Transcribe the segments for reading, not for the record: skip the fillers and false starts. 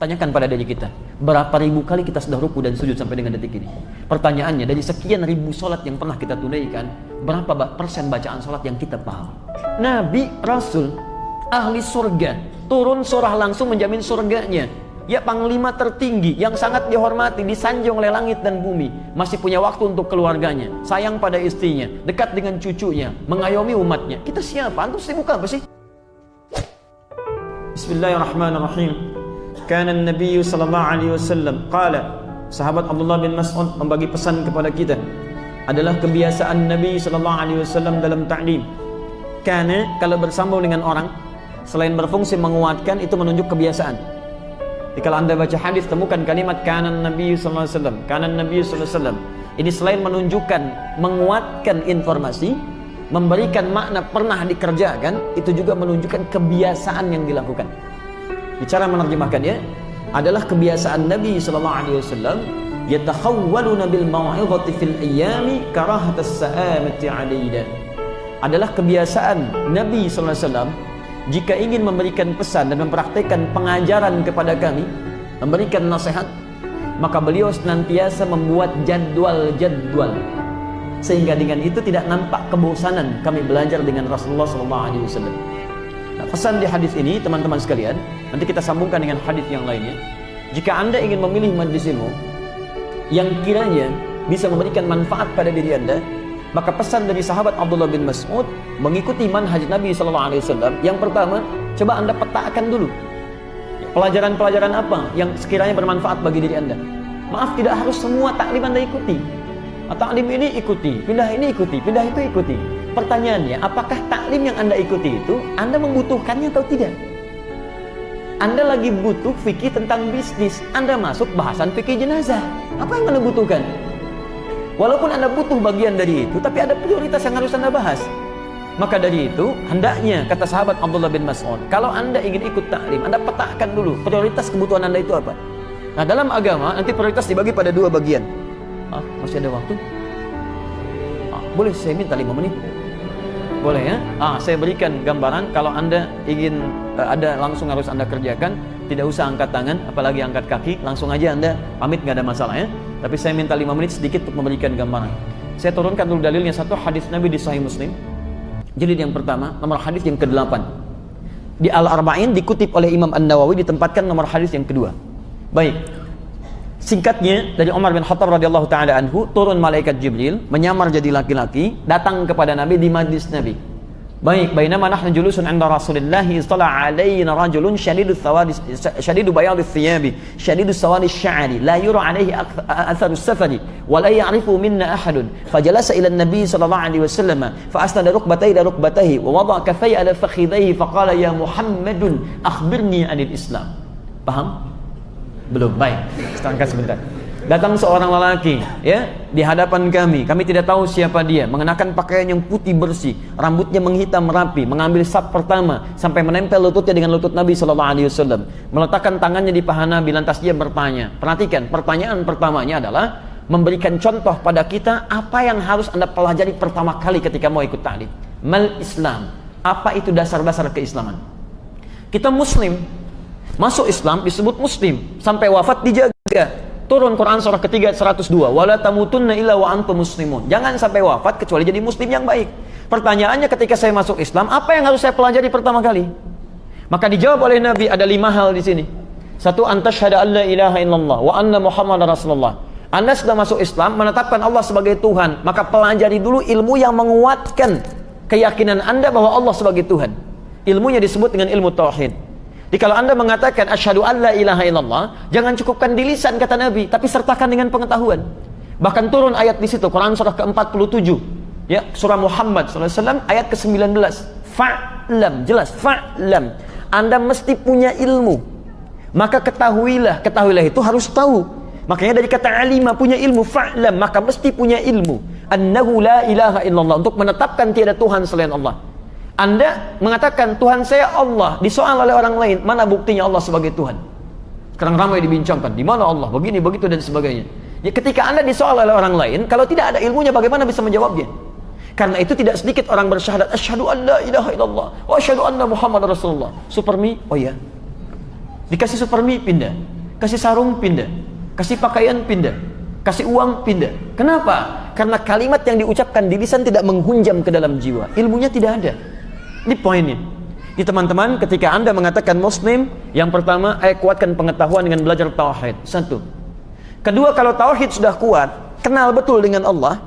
Tanyakan pada diri kita, berapa ribu kali kita sudah ruku dan sujud sampai dengan detik ini? Pertanyaannya, dari sekian ribu sholat yang pernah kita tunaikan, berapa persen bacaan sholat yang kita paham? Nabi, Rasul, ahli surga, turun surah langsung menjamin surganya. Ya, panglima tertinggi yang sangat dihormati, disanjung oleh langit dan bumi, masih punya waktu untuk keluarganya, sayang pada istrinya, dekat dengan cucunya, mengayomi umatnya. Kita siapa? Antum sibuk apa sih? Bismillahirrahmanirrahim. Kana Nabi sallallahu alaihi wasallam qala, sahabat Abdullah bin Mas'ud membagi pesan kepada kita, adalah kebiasaan Nabi sallallahu alaihi wasallam dalam ta'lim. Karena kalau bersambung dengan orang, selain berfungsi menguatkan, itu menunjuk kebiasaan. Jadi kalau Anda baca hadis, temukan kalimat kana Nabi sallallahu alaihi wasallam, kana Nabi sallallahu alaihi wasallam. Ini selain menunjukkan, menguatkan informasi, memberikan makna pernah dikerjakan, itu juga menunjukkan kebiasaan yang dilakukan. Bicara menerjemahkannya adalah kebiasaan Nabi sallallahu alaihi wasallam, yatakhawwaluna bil mau'izati fil ayyami karahatas sa'amati 'alaina. Adalah kebiasaan Nabi sallallahu alaihi wasallam jika ingin memberikan pesan dan mempraktikkan pengajaran kepada kami, memberikan nasihat, maka beliau senantiasa membuat jadwal-jadwal, sehingga dengan itu tidak nampak kebosanan kami belajar dengan Rasulullah sallallahu alaihi wasallam. Nah, pesan di hadis ini, teman-teman sekalian, nanti kita sambungkan dengan hadis yang lainnya. Jika Anda ingin memilih majelis ilmu yang kiranya bisa memberikan manfaat pada diri Anda, maka pesan dari sahabat Abdullah bin Mas'ud mengikuti manhaj Nabi sallallahu alaihi wasallam. Yang pertama, coba Anda petakan dulu pelajaran-pelajaran apa yang sekiranya bermanfaat bagi diri Anda. Maaf, tidak harus semua taklim Anda ikuti. Taklim ini ikuti, pindah ini ikuti, pindah itu ikuti. Pertanyaannya, apakah taklim yang Anda ikuti itu Anda membutuhkannya atau tidak? Anda lagi butuh fikih tentang bisnis, Anda masuk bahasan fikih jenazah. Apa yang Anda butuhkan? Walaupun Anda butuh bagian dari itu, tapi ada prioritas yang harus Anda bahas. Maka dari itu, hendaknya, kata sahabat Abdullah bin Mas'ud, kalau Anda ingin ikut taklim, Anda petakan dulu prioritas kebutuhan Anda itu apa. Nah, dalam agama nanti prioritas dibagi pada dua bagian. Masih ada waktu? Boleh saya minta 5 menit? Boleh ya? Saya berikan gambaran. Kalau Anda ingin ada langsung harus Anda kerjakan, tidak usah angkat tangan, apalagi angkat kaki, langsung aja Anda pamit, nggak ada masalah ya. Tapi saya minta 5 menit sedikit untuk memberikan gambaran. Saya turunkan dulu dalilnya, satu hadis Nabi di Sahih Muslim. Jilid yang pertama, nomor hadis yang ke-8. Di Al-Arba'in dikutip oleh Imam An-Nawawi, ditempatkan nomor hadis yang kedua. Baik. Singkatnya, dari Umar bin Khattab radhiyallahu taala anhu, turun malaikat Jibril menyamar jadi laki-laki, datang kepada Nabi di majlis Nabi. Baik, bainama nahnu julusun 'inda Rasulillah istala 'alaina rajulun shadidu bayadis thiyabi, shadidu sawadis sya'ri, la yura 'alaihi atharus safari, wa la ya'rifu minna ahadun. Fajalasa ila an-nabi sallallahu alaihi wasallam, fa asnada rukbatayhi ila rukbatayhi, wa wada'a kaffayhi ala fakhidayhi, fa qala ya Muhammadun akhbirni 'anil Islam. Paham? Belum, baik. Setangkan sebentar. Datang seorang lelaki, ya, di hadapan kami tidak tahu siapa dia, mengenakan pakaian yang putih bersih, rambutnya menghitam rapi, mengambil saf pertama sampai menempel lututnya dengan lutut Nabi sallallahu alaihi wasallam, meletakkan tangannya di paha Nabi, lantas dia bertanya. Perhatikan, pertanyaan pertamanya adalah memberikan contoh pada kita apa yang harus Anda pelajari pertama kali ketika mau ikut ta'lim. Mal Islam. Apa itu dasar-dasar keislaman? Kita muslim, masuk Islam disebut muslim, sampai wafat dijaga. Turun Quran surah ketiga 102, wala tamutunna illa wa antum muslimun. Jangan sampai wafat kecuali jadi muslim yang baik. Pertanyaannya, ketika saya masuk Islam, apa yang harus saya pelajari pertama kali? Maka dijawab oleh Nabi, ada 5 hal di sini. Satu, antasyhadu an la ilaha illallah wa anna muhammadar rasulullah. Anda sudah masuk Islam, menetapkan Allah sebagai Tuhan, maka pelajari dulu ilmu yang menguatkan keyakinan Anda bahwa Allah sebagai Tuhan. Ilmunya disebut dengan ilmu tauhid. Jadi kalau Anda mengatakan asyhadu an la ilaha illallah, jangan cukupkan di lisan kata Nabi, tapi sertakan dengan pengetahuan. Bahkan turun ayat di situ, Quran surah ke-47, ya, surah Muhammad SAW ayat ke-19. Fa'lam, jelas, fa'lam. Anda mesti punya ilmu. Maka ketahuilah itu harus tahu. Makanya dari kata alima, punya ilmu, fa'lam, maka mesti punya ilmu. Annahu la ilaha illallah, untuk menetapkan tiada Tuhan selain Allah. Anda mengatakan Tuhan saya Allah, disoal oleh orang lain, mana buktinya Allah sebagai Tuhan? Sekarang ramai dibincangkan, di mana Allah, begini, begitu dan sebagainya. Ya, ketika Anda disoal oleh orang lain, kalau tidak ada ilmunya bagaimana bisa menjawabnya? Karena itu tidak sedikit orang bersyahadat asyhadu an la ilaha illallah wa asyhadu anna Muhammadar Rasulullah. Supermi, oh ya. Dikasih supermi, pindah. Kasih sarung pindah, kasih pakaian pindah, kasih uang pindah. Kenapa? Karena kalimat yang diucapkan di lisan tidak menghunjam ke dalam jiwa. Ilmunya tidak ada. Ini poinnya. Jadi teman-teman, ketika Anda mengatakan Muslim, yang pertama, kuatkan pengetahuan dengan belajar tauhid. Satu. Kedua, kalau tauhid sudah kuat, kenal betul dengan Allah,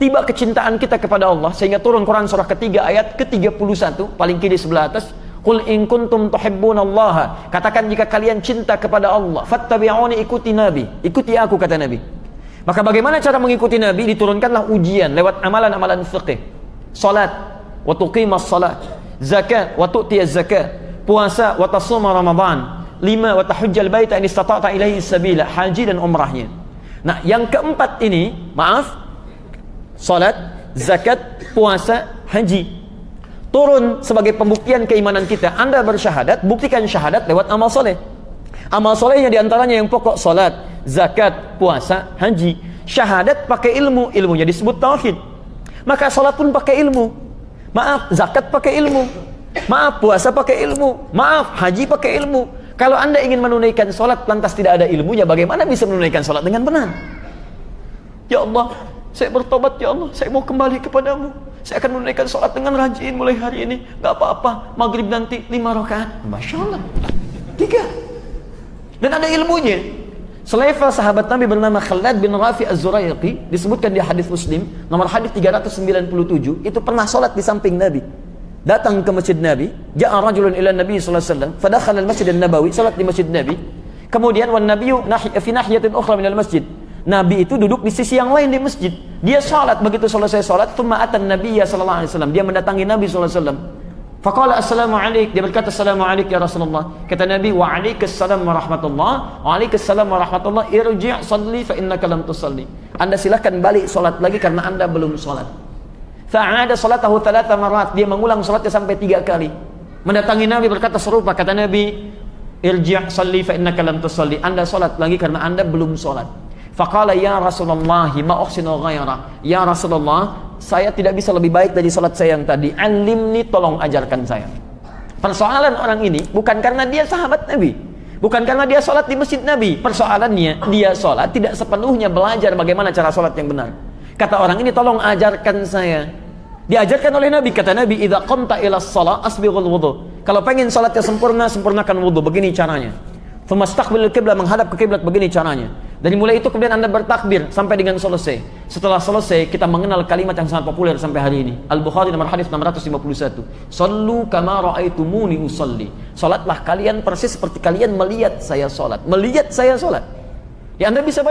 tiba kecintaan kita kepada Allah, sehingga turun Quran surah ketiga ayat ke-31, paling kiri sebelah atas, Qul in kuntum tuhibbunallaha, katakan jika kalian cinta kepada Allah, fattabi'uni, ikuti Nabi, ikuti aku, kata Nabi. Maka bagaimana cara mengikuti Nabi? Diturunkanlah ujian lewat amalan-amalan fiqih. Salat, wa tuqimas salat, zakat, wa tu'tiyaz zakat, puasa, wa tasuma Ramadan, 5, wa tahujjal baita in istata'ta ilaihi sabila, haji dan umrahnya. Nah, yang keempat ini, maaf, salat, zakat, puasa, haji, turun sebagai pembuktian keimanan kita. Anda bersyahadat, buktikan syahadat lewat amal soleh. Amal solehnya diantaranya yang pokok, salat, zakat, puasa, haji. Syahadat pakai ilmu, ilmunya disebut tauhid. Maka salat pun pakai ilmu. Maaf, zakat pakai ilmu. Maaf, puasa pakai ilmu. Maaf, haji pakai ilmu. Kalau Anda ingin menunaikan salat lantas tidak ada ilmunya, bagaimana bisa menunaikan salat dengan benar? Ya Allah, saya bertobat, ya Allah, saya mau kembali kepadamu. Saya akan menunaikan salat dengan rajin mulai hari ini. Gak apa-apa, maghrib nanti 5 rakaat. Masya Allah, 3. Dan ada ilmunya. Selevel sahabat Nabi bernama Khalad bin Rafi Az-Zuraiqi, disebutkan di hadis Muslim, nomor hadis 397, itu pernah salat di samping Nabi. Datang ke masjid Nabi, ja'a rajulun ila Nabi sallallahu alaihi wasallam, fadakhala al-masjid an-nabawi, salat di masjid Nabi. Kemudian wan nabiyyu fi nahiyatin ukhra min al-masjid. Nabi itu duduk di sisi yang lain di masjid. Dia salat, begitu selesai salat, thumma atan nabiyya sallallahu alaihi wasallam, dia mendatangi Nabi sallallahu alaihi wasallam. Faqala assalamu alaik, dia berkata assalamu alaik ya Rasulullah. Kata Nabi, wa alaikassalam warahmatullah, wa alaikassalam warahmatullah, irji' salli fa innaka lam tusalli. Anda silakan balik salat lagi karena Anda belum salat. Fa'ada salatahu 3 marat, dia mengulang salatnya sampai 3 kali. Mendatangi Nabi berkata serupa, kata Nabi, irji' salli fa innaka lam tusalli. Anda salat lagi karena Anda belum salat. Faqala ya Rasulullah ma uhsinu ghaira. Ya Rasulullah, saya tidak bisa lebih baik dari salat saya yang tadi. Alimni, tolong ajarkan saya. Persoalan orang ini bukan karena dia sahabat Nabi, bukan karena dia salat di masjid Nabi. Persoalannya, dia salat tidak sepenuhnya belajar bagaimana cara salat yang benar. Kata orang ini, tolong ajarkan saya. Diajarkan oleh Nabi, kata Nabi, idza qamta ila shalah asbighul wudu. Kalau pengen salatnya sempurna, sempurnakan wudu. Begini caranya. Tsumastaqbilul qiblah, menghadap ke kiblat, begini caranya. Dari mulai itu kemudian Anda bertakbir sampai dengan selesai. Setelah selesai, kita mengenal kalimat yang sangat populer sampai hari ini. Al-Bukhari nomor hadis 651. Sallu kama ra'aitumuni usalli. Salatlah kalian persis seperti kalian melihat saya salat. Melihat saya salat. Ya, Anda bisa